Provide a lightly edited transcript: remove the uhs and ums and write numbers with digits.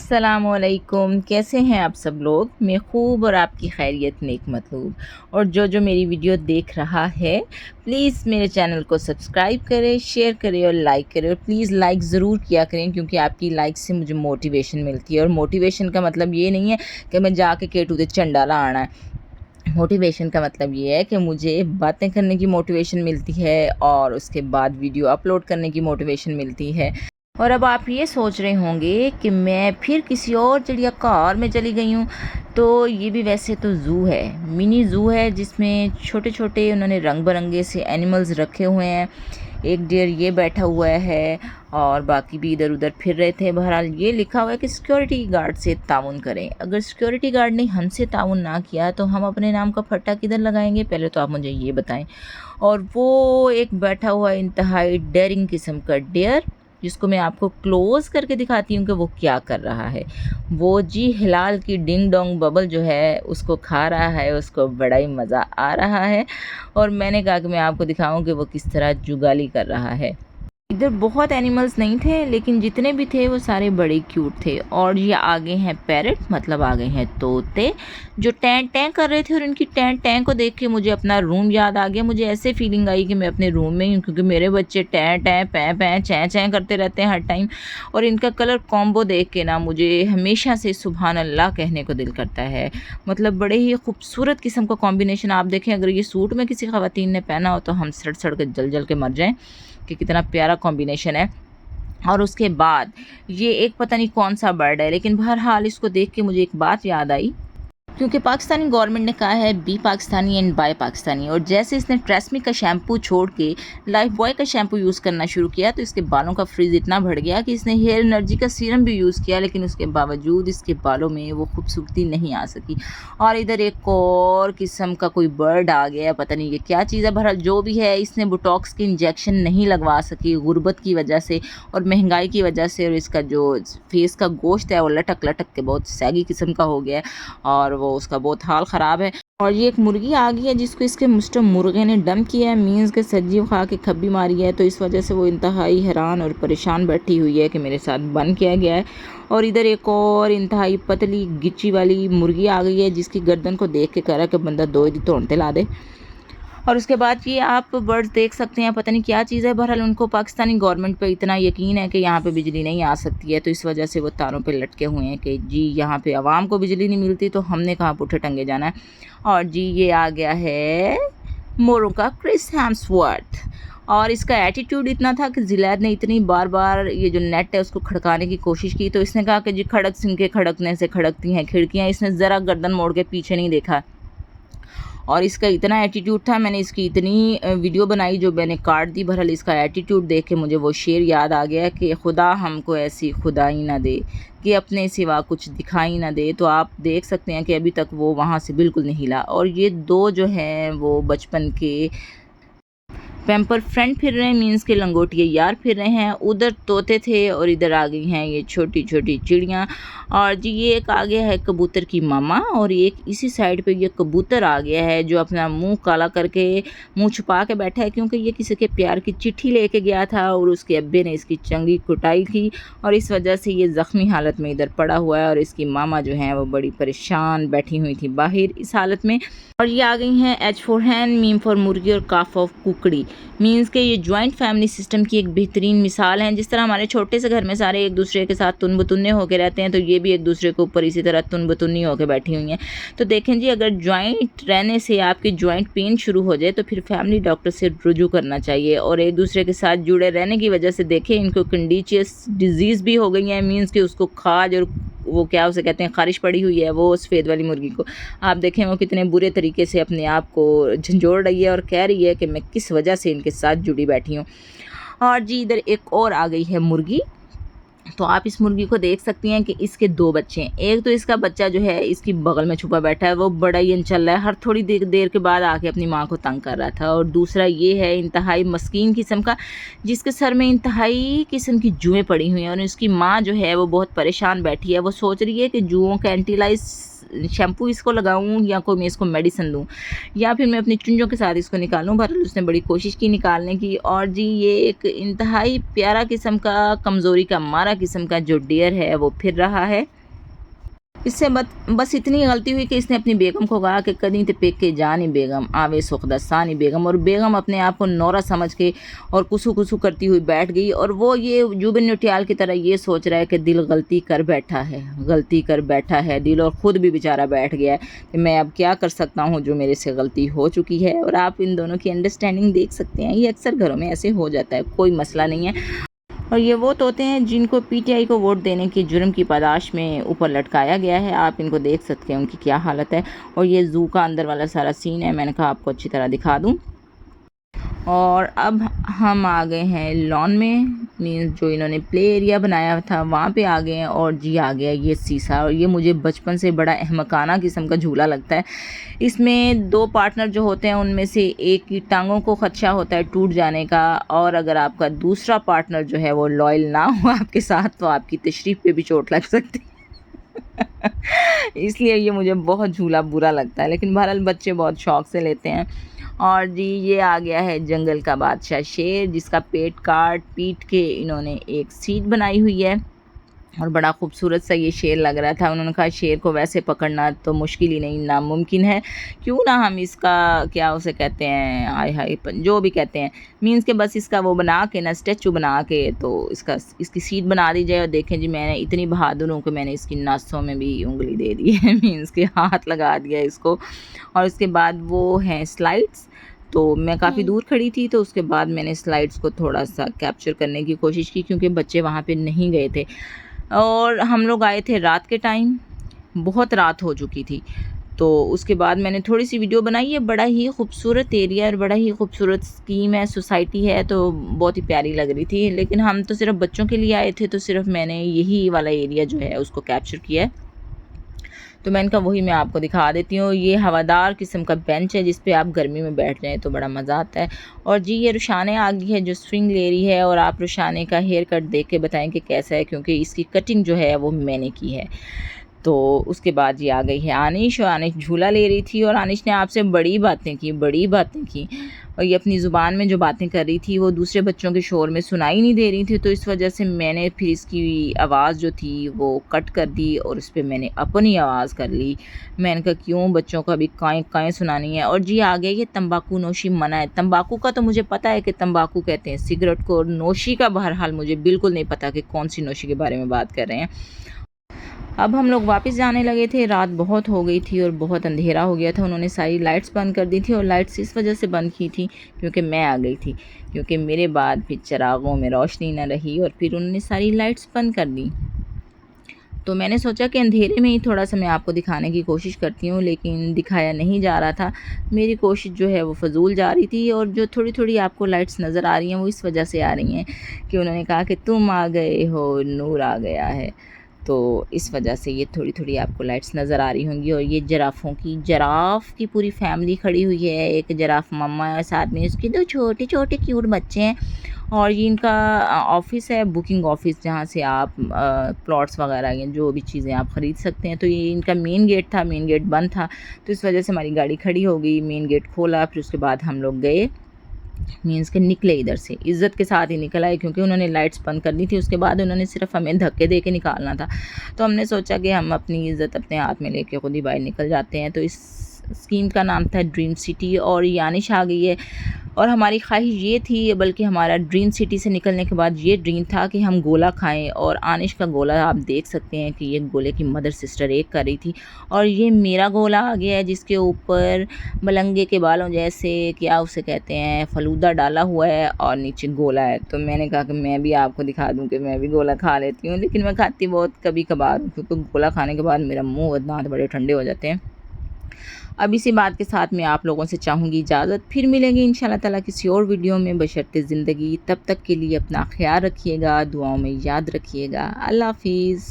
अस्सलामुअलैकुम, कैसे हैं आप सब लोग। मैं खूब और आपकी खैरियत नेक मतलूब। और जो मेरी वीडियो देख रहा है प्लीज़ मेरे चैनल को सब्सक्राइब करें, शेयर करें और लाइक करें। और प्लीज़ लाइक ज़रूर किया करें क्योंकि आपकी लाइक से मुझे मोटिवेशन मिलती है। और मोटिवेशन का मतलब ये नहीं है कि मैं जाके केटू दे चंडाला आना है। मोटिवेशन का मतलब ये है कि मुझे बातें करने की मोटिवेशन मिलती है और उसके बाद वीडियो अपलोड करने की मोटिवेशन मिलती है। और अब आप ये सोच रहे होंगे कि मैं फिर किसी और चिड़ियाघर में चली गई हूँ। तो ये भी वैसे तो ज़ू है, मिनी ज़ू है जिसमें छोटे छोटे उन्होंने रंग बिरंगे से एनिमल्स रखे हुए हैं। एक डियर ये बैठा हुआ है और बाकी भी इधर उधर फिर रहे थे। बहरहाल ये लिखा हुआ है कि सिक्योरिटी गार्ड से ताउन करें। अगर सिक्योरिटी गार्ड ने हमसे ताउन ना किया तो हम अपने नाम का फट्टा किधर लगाएंगे, पहले तो आप मुझे ये बताएं। और वो एक बैठा हुआ इंतहाई डेयरिंग किस्म का डियर जिसको मैं आपको क्लोज करके दिखाती हूँ कि वो क्या कर रहा है। वो जी हिलाल की डिंग डोंग बबल जो है उसको खा रहा है, उसको बड़ा ही मज़ा आ रहा है। और मैंने कहा कि मैं आपको दिखाऊं कि वो किस तरह जुगाली कर रहा है। इधर बहुत एनिमल्स नहीं थे लेकिन जितने भी थे वो सारे बड़े क्यूट थे। और ये आगे हैं पैरट, मतलब आगे हैं तोते जो टैं टैं कर रहे थे। और इनकी टैं टैं को देख के मुझे अपना रूम याद आ गया। मुझे ऐसे फीलिंग आई कि मैं अपने रूम में ही हूँ क्योंकि मेरे बच्चे टैं टैं पैं पैं चैं चैं करते रहते हैं हर टाइम। और इनका कलर कॉम्बो देख के ना मुझे हमेशा से सुभान अल्लाह कहने को दिल करता है। मतलब बड़े ही खूबसूरत किस्म का कॉम्बिनेशन। आप देखें अगर ये सूट में किसी ख़वातीन ने पहना हो तो हम सड़ सड़ के जल जल के मर जाएं कि कितना प्यारा कॉम्बिनेशन है। और उसके बाद ये एक पता नहीं कौन सा बर्ड है, लेकिन बहरहाल इसको देख के मुझे एक बात याद आई क्योंकि पाकिस्तानी गवर्नमेंट ने कहा है be Pakistani and buy Pakistani. और जैसे इसने ट्रेस्मी का शैम्पू छोड़ के लाइफ बॉय का शैम्पू यूज़ करना शुरू किया तो इसके बालों का फ्रीज इतना बढ़ गया कि इसने हेयर एनर्जी का सीरम भी यूज़ किया, लेकिन उसके बावजूद इसके बालों में वो खूबसूरती नहीं आ सकी। और इधर एक और किस्म का कोई बर्ड आ गया, पता नहीं ये क्या चीज़ है। बहरहाल जो भी है इसने बोटॉक्स की इंजेक्शन नहीं लगवा सकी गुर्बत की वजह से और महंगाई की वजह से। और इसका जो फेस का गोश्त है वो लटक लटक के बहुत सैगी किस्म का हो गया है और वो उसका बहुत हाल ख़राब है। और ये एक मुर्गी आ गई है जिसको इसके मिस्टर मुर्गे ने डम किया है, मीन्स के सब्जी खा के खब्बी मारी है। तो इस वजह से वो इंतहाई हैरान और परेशान बैठी हुई है कि मेरे साथ बन किया गया है। और इधर एक और इंतहाई पतली गिच्ची वाली मुर्गी आ गई है जिसकी गर्दन को देख के कह रहा है कि बंदा दो ही तोड़ते ला दे। और उसके बाद ये आप बर्ड्स देख सकते हैं, पता नहीं क्या चीज़ है। बहरहाल उनको पाकिस्तानी गवर्नमेंट पे इतना यकीन है कि यहाँ पे बिजली नहीं आ सकती है, तो इस वजह से वो तारों पे लटके हुए हैं कि जी यहाँ पे आवाम को बिजली नहीं मिलती तो हमने कहाँ पुट्ठे टंगे जाना है। और जी ये आ गया है मोरों का क्रिस हेम्सवर्थ। और इसका एटीट्यूड इतना था कि जिलैद ने इतनी बार बार ये जो नेट है उसको खड़काने की कोशिश की तो इसने कहा कि जी खड़क सिंह के खड़कने से खड़कती हैं खिड़कियाँ। इसने ज़रा गर्दन मोड़ के पीछे नहीं देखा। और इसका इतना एटीट्यूड था, मैंने इसकी इतनी वीडियो बनाई जो मैंने काट दी। बहरहाल इसका एटीट्यूड देख के मुझे वो शेर याद आ गया कि खुदा हमको ऐसी खुदाई ना दे कि अपने सिवा कुछ दिखाई ना दे। तो आप देख सकते हैं कि अभी तक वो वहाँ से बिल्कुल नहीं हिला। और ये दो जो हैं वो बचपन के पैम्पर फ्रेंड फिर रहे हैं, मीन्स के लंगोटिए यार फिर रहे हैं। उधर तोते थे और इधर आ गई हैं ये छोटी छोटी चिड़ियाँ। और जी ये एक आ गया है कबूतर की मामा और एक इसी साइड पे ये कबूतर आ गया है जो अपना मुंह काला करके मुंह छुपा के बैठा है क्योंकि ये किसी के प्यार की चिट्ठी लेके गया था और उसके अब्बे ने इसकी चंगी कुटाई की और इस वजह से ये ज़ख्मी हालत में इधर पड़ा हुआ है। और इसकी मामा जो है वो बड़ी परेशान बैठी हुई थी बाहर इस हालत में। और ये आ गई हैं H for hen, meme for मुर्गी और काफ ऑफ कुकड़ी। मीन्स के ये जॉइंट फैमिली सिस्टम की एक बेहतरीन मिसाल है। जिस तरह हमारे छोटे से घर में सारे एक दूसरे के साथ तुन बतुन्ने होकर रहते हैं तो ये भी एक दूसरे के ऊपर इसी तरह तुन बतुन्नी होकर बैठी हुई हैं। तो देखें जी अगर जॉइंट रहने से आपकी जॉइंट पेन शुरू हो जाए तो फिर फैमिली डॉक्टर से रुजू करना चाहिए। और एक दूसरे के साथ जुड़े रहने की वजह से देखें इनको कंडीशियस डिजीज़ भी हो गई है, मीन्स कि उसको खाज और वो क्या उसे कहते हैं खारिश पड़ी हुई है वो सफ़ेद वाली मुर्गी को। आप देखें वो कितने बुरे तरीके से अपने आप को झंझोड़ रही है और कह रही है कि मैं किस वजह से इनके साथ जुड़ी बैठी हूँ। और जी इधर एक और आ गई है मुर्गी। तो आप इस मुर्गी को देख सकती हैं कि इसके दो बच्चे हैं। एक तो इसका बच्चा जो है इसकी बगल में छुपा बैठा है, वो बड़ा ही चल रहा है, हर थोड़ी देर के बाद आके अपनी माँ को तंग कर रहा था। और दूसरा ये है इंतहाई मस्कीन किस्म का जिसके सर में इंतहाई किस्म की जुएँ पड़ी हुई हैं और इसकी माँ जो है वो बहुत परेशान बैठी है। वो सोच रही है कि जुओं का शैम्पू इसको लगाऊँ या कोई मैं इसको मेडिसिन दूँ या फिर मैं अपनी चुंजों के साथ इसको निकालूँ। बहरहाल उसने बड़ी कोशिश की निकालने की और जी ये एक इंतहाई प्यारा किस्म का, कमज़ोरी का मारा किस्म का जो डियर है वो फिर रहा है। इससे बस इतनी गलती हुई कि इसने अपनी बेगम को कहा कि कदी ते पेके जानी बेगम आवे सुखदा सानी बेगम, और बेगम अपने आप को नौरा समझ के और कुसू कुसू करती हुई बैठ गई। और वो ये जुबिन नौटियाल की तरह ये सोच रहा है कि दिल गलती कर बैठा है, गलती कर बैठा है दिल, और ख़ुद भी बेचारा बैठ गया है कि मैं अब क्या कर सकता हूँ, जो मेरे से गलती हो चुकी है। और आप इन दोनों की अंडरस्टैंडिंग देख सकते हैं, ये अक्सर घरों में ऐसे हो जाता है, कोई मसला नहीं है। और ये वो तोते हैं जिनको पीटीआई को वोट देने की जुर्म की पादाश में ऊपर लटकाया गया है। आप इनको देख सकते हैं उनकी क्या हालत है। और ये ज़ू का अंदर वाला सारा सीन है, मैंने कहा आपको अच्छी तरह दिखा दूँ। और अब हम आ गए हैं लॉन में, मीन्स जो इन्होंने प्ले एरिया बनाया था वहाँ पे आ गए हैं। और जी आ गया ये शीशा, और ये मुझे बचपन से बड़ा अहमकाना किस्म का झूला लगता है। इसमें 2 पार्टनर जो होते हैं उनमें से एक की टांगों को खदशा होता है टूट जाने का, और अगर आपका दूसरा पार्टनर जो है वो लॉयल ना हो आपके साथ तो आपकी तशरीफ़ पे भी चोट लग सकती है। इसलिए ये मुझे बहुत झूला बुरा लगता है, लेकिन बहरहाल बच्चे बहुत शौक़ से लेते हैं। और जी ये आ गया है जंगल का बादशाह शेर, जिसका पेट काट पीट के इन्होंने एक सीट बनाई हुई है। और बड़ा खूबसूरत सा ये शेर लग रहा था। उन्होंने कहा शेर को वैसे पकड़ना तो मुश्किल ही नहीं, नामुमकिन है, क्यों ना हम इसका क्या उसे कहते हैं, हाय हाय जो भी कहते हैं, मीन्स के बस इसका वो बना के ना स्टैचू बना के तो इसकी सीट बना दी जाए। और देखें जी मैंने इतनी बहादुर हूँ कि मैंने इसकी नासों में भी उंगली दे दी है, मीन्स के हाथ लगा दिया इसको। और उसके बाद वो हैं स्लाइड्स, तो मैं काफ़ी दूर खड़ी थी तो उसके बाद मैंने स्लाइड्स को थोड़ा सा कैप्चर करने की कोशिश की, क्योंकि बच्चे वहाँ पे नहीं गए थे। और हम लोग आए थे रात के टाइम, बहुत रात हो चुकी थी। तो उसके बाद मैंने थोड़ी सी वीडियो बनाई है। बड़ा ही खूबसूरत एरिया और बड़ा ही खूबसूरत स्कीम है, सोसाइटी है, तो बहुत ही प्यारी लग रही थी। लेकिन हम तो सिर्फ बच्चों के लिए आए थे, तो सिर्फ मैंने यही वाला एरिया जो है उसको कैप्चर किया है। तो मैंने कहा वही मैं आपको दिखा देती हूँ। ये हवादार किस्म का बेंच है जिस पे आप गर्मी में बैठ जाएँ तो बड़ा मज़ा आता है। और जी ये रुशाने आ गई है जो स्विंग ले रही है, और आप रुशाने का हेयर कट देख के बताएं कि कैसा है, क्योंकि इसकी कटिंग जो है वो मैंने की है। तो उसके बाद ये आ गई है आनिश, और आनिश झूला ले रही थी, और आनिश ने आपसे बड़ी बातें की। और ये अपनी ज़ुबान में जो बातें कर रही थी वो दूसरे बच्चों के शोर में सुनाई नहीं दे रही थी। तो इस वजह से मैंने फिर इसकी आवाज़ जो थी वो कट कर दी और उस पर मैंने अपनी आवाज़ कर ली। मैंने कहा क्यों बच्चों को अभी काएँ सुनानी है। और जी आ गया ये तंबाकू नोशी मना है। तंबाकू का तो मुझे पता है कि तंबाकू कहते हैं सिगरेट को, और नोशी का बहरहाल मुझे बिल्कुल नहीं पता कि कौन सी नोशी के बारे में बात कर रहे हैं। अब हम लोग वापस जाने लगे थे, रात बहुत हो गई थी और बहुत अंधेरा हो गया था। उन्होंने सारी लाइट्स बंद कर दी थी, और लाइट्स इस वजह से बंद की थी क्योंकि मैं आ गई थी, क्योंकि मेरे बाद फिर चिरागों में रोशनी न रही और फिर उन्होंने सारी लाइट्स बंद कर दी। तो मैंने सोचा कि अंधेरे में ही थोड़ा सा मैं आपको दिखाने की कोशिश करती हूँ, लेकिन दिखाया नहीं जा रहा था। मेरी कोशिश जो है वो फजूल जा रही थी, और जो थोड़ी थोड़ी आपको लाइट्स नज़र आ रही हैं वो इस वजह से आ रही हैं कि उन्होंने कहा कि तुम आ गए हो, नूर आ गया है, तो इस वजह से ये थोड़ी थोड़ी आपको लाइट्स नज़र आ रही होंगी। और ये जराफ़ की पूरी फैमिली खड़ी हुई है। एक जराफ़ मम्मा है, साथ में उसके 2 छोटे छोटे क्यूट बच्चे हैं। और ये इनका ऑफ़िस है, बुकिंग ऑफ़िस, जहाँ से आप प्लॉट्स वगैरह या जो भी चीज़ें आप ख़रीद सकते हैं। तो ये इनका मेन गेट था, मेन गेट बंद था, तो इस वजह से हमारी गाड़ी खड़ी हो गई। मेन गेट खोला, फिर उसके बाद हम लोग गए, मीन्स के निकले इधर से, इज़्ज़त के साथ ही निकल आए, क्योंकि उन्होंने लाइट्स बंद कर दी थी। उसके बाद उन्होंने सिर्फ हमें धक्के दे के निकालना था। तो हमने सोचा कि हम अपनी इज़्ज़त अपने हाथ में लेके खुद ही बाहर निकल जाते हैं। तो इस स्कीम का नाम था ड्रीम सिटी, और यानिश आ गई है। और हमारी ख्वाहिश ये थी, बल्कि हमारा ड्रीम सिटी से निकलने के बाद ये ड्रीम था कि हम गोला खाएं। और आनिश का गोला आप देख सकते हैं कि ये गोले की मदर सिस्टर एक कर रही थी, और ये मेरा गोला आ गया है जिसके ऊपर मलंगे के बालों जैसे क्या उसे कहते हैं फलूदा डाला हुआ है और नीचे गोला है। तो मैंने कहा कि मैं भी आपको दिखा दूं कि मैं भी गोला खा लेती हूँ, लेकिन मैं खाती बहुत कभी कभार हूँ, क्योंकि गोला खाने के बाद मेरा मुँह और दांत बड़े ठंडे हो जाते हैं। अब इसी बात के साथ मैं आप लोगों से चाहूँगी इजाज़त, फिर मिलेंगे इंशाल्लाह ताला किसी और वीडियो में बशर्ते ज़िंदगी। तब तक के लिए अपना ख्याल रखिएगा, दुआओं में याद रखिएगा। अल्लाह हाफ़िज़।